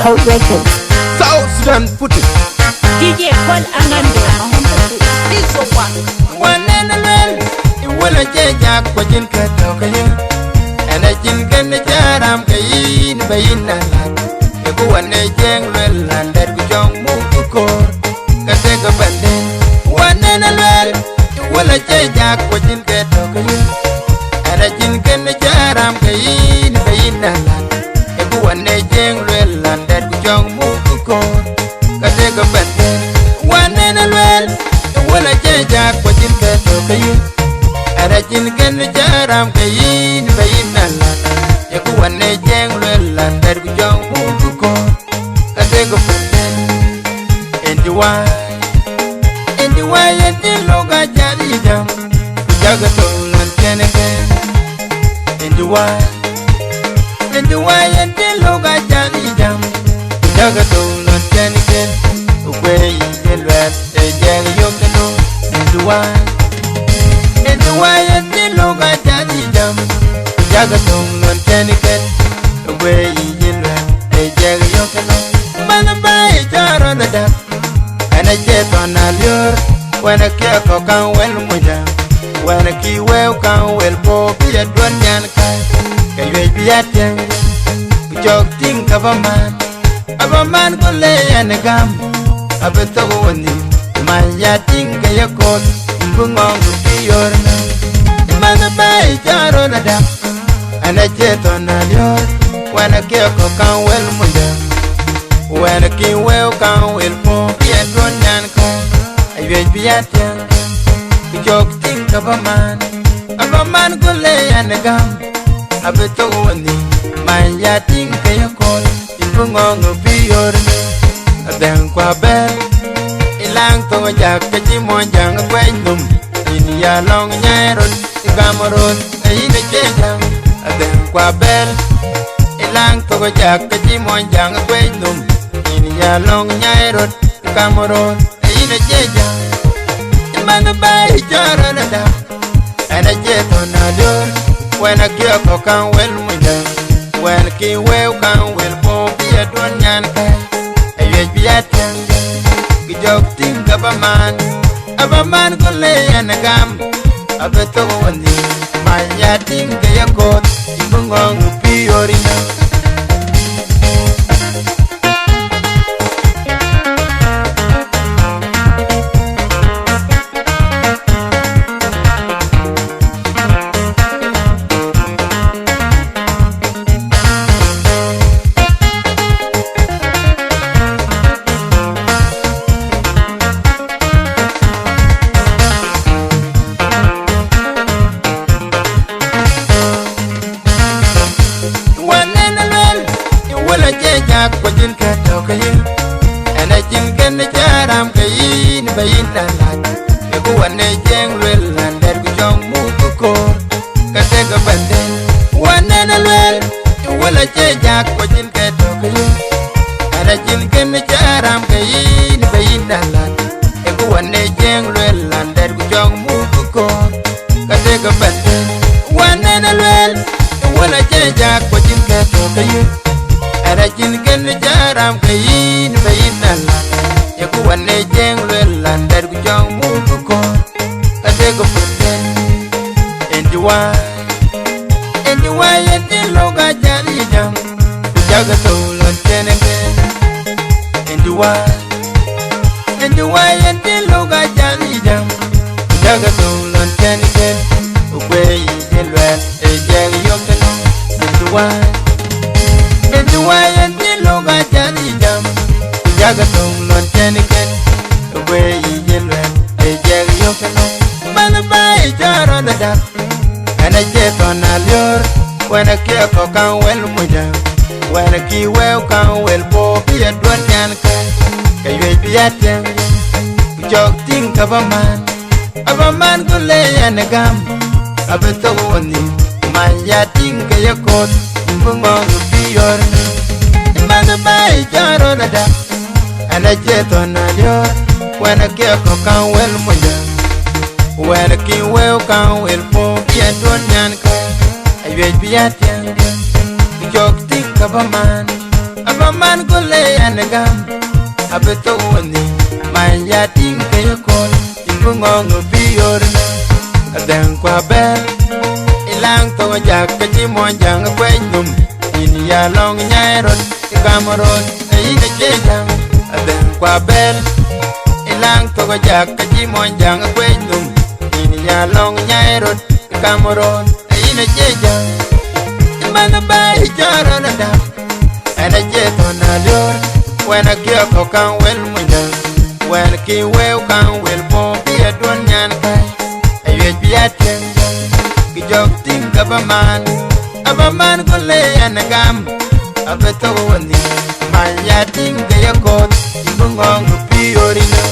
Code Records. South Sudan put it. DJ Paul Angando. It's so what? One and a well. You will a Ajak what you can talk a year. And I think can the Jaram Kayin Bayin and you go and a general and that we don't move to court. Can take a bandit. One and a well. You will a Ajak what you can talk a year. And I think can the Jaram Kayin Bayin and you go and a general and that we don't move to court. Can take a bandit. One and a well. You will a Ajak what you can talk a year. And I think can the Jaram Kayin Bayin and you go and a general and that we don't move to court. Can take a bandit. And the why and the loga Jadidam. Jagatol and Kennegan. And the why and the loga Jadidam. Jagatol and Kennegan. Away in the red, a young Yokano. And the why and the loga Jadidam. Jagatol and Kennegan. Away in the red, a young Yokano. Manabay jar on the duck. And I get on a lure when a careful can well muja. When a key well can well go be a dwanyan kai. Can you be at young? We joke think of a man go lay and a gum. A bit of one, my yating a coat, bung on to be your name. The mother by jar on a duck. And I get on a lure when a careful can well muja. When a king well can will form be a drone and come, I will be at young. The joke think of a man go lay and a gum. A bit of one, my yating a call, you bring on to be your name. A damn quabel, a lang to a jack, a Jimon young, a quaint room. In ya long yaron, the Gamoron, a in a jam, a damn quabel, a lang to a jack, a Jimon young, a quaint room. Ya long nyai Cameroon in a jeja. The man by jar on a dam. And a jet on a door. When a girl can well with them. When a king well can well for be a drone yan kai. A yet be at young. You joke think of a man go lay and a gum. A better one. My yating a coat. You bung on to be your enough. And I think can the Jaram Kayin Bayin and you go and a general and that we don't move to court. Can take a bandit. One and a well, you will a Ajak what you can talk a year. And I think can the Jaram Kayin Bayin and you go and a general and that we don't move to court. Can take a bandit. One and a well, you will a Ajak what you can talk a year. And I think can the Jaram Kayin Bayin and you go and a general and that we don't move to court. I take a pretend. And the why and the loga Jadidam. Jagatol and Kennegan. And the why and the loga Jadidam. Jagatol and Kennegan. Away in the red, a young Yokano. And the why. And the loga Jadidam. Jagatol and Kennegan. Away in red, a young Yokano. Manabay jar on the duck. And I jet on a lure. When a careful can well muja. When a key well can well for be a drone yan kai. Can you be at young? We joke think of a man go lay and a gum. A bit of one, my yating a coat. Bung on to be your name. The man by jar on a duck. And I jet on a lure. When a careful can well muja. When a king well can well for be a drone yan kai. I will be at young. We joke think of a abaman kule anagam abeto wani maya Dinka yakol ibungong biyorna adang kwa bel ilang to Ajak kaji monjang kwenyum ini ya long nyairot ikamarot ina jejang adang kwa bel ilang to Ajak kaji monjang kwenyum ini ya long nyairot ikamarot ina jejang imana bai jaro na da ana jeto na lyor when I get a can well munya when ki well can well bo bi adon nyan kai ayet bi aten ki jok Dinka abaman ko le anagam abeto wani maya Dinka yakot ibungong pi orina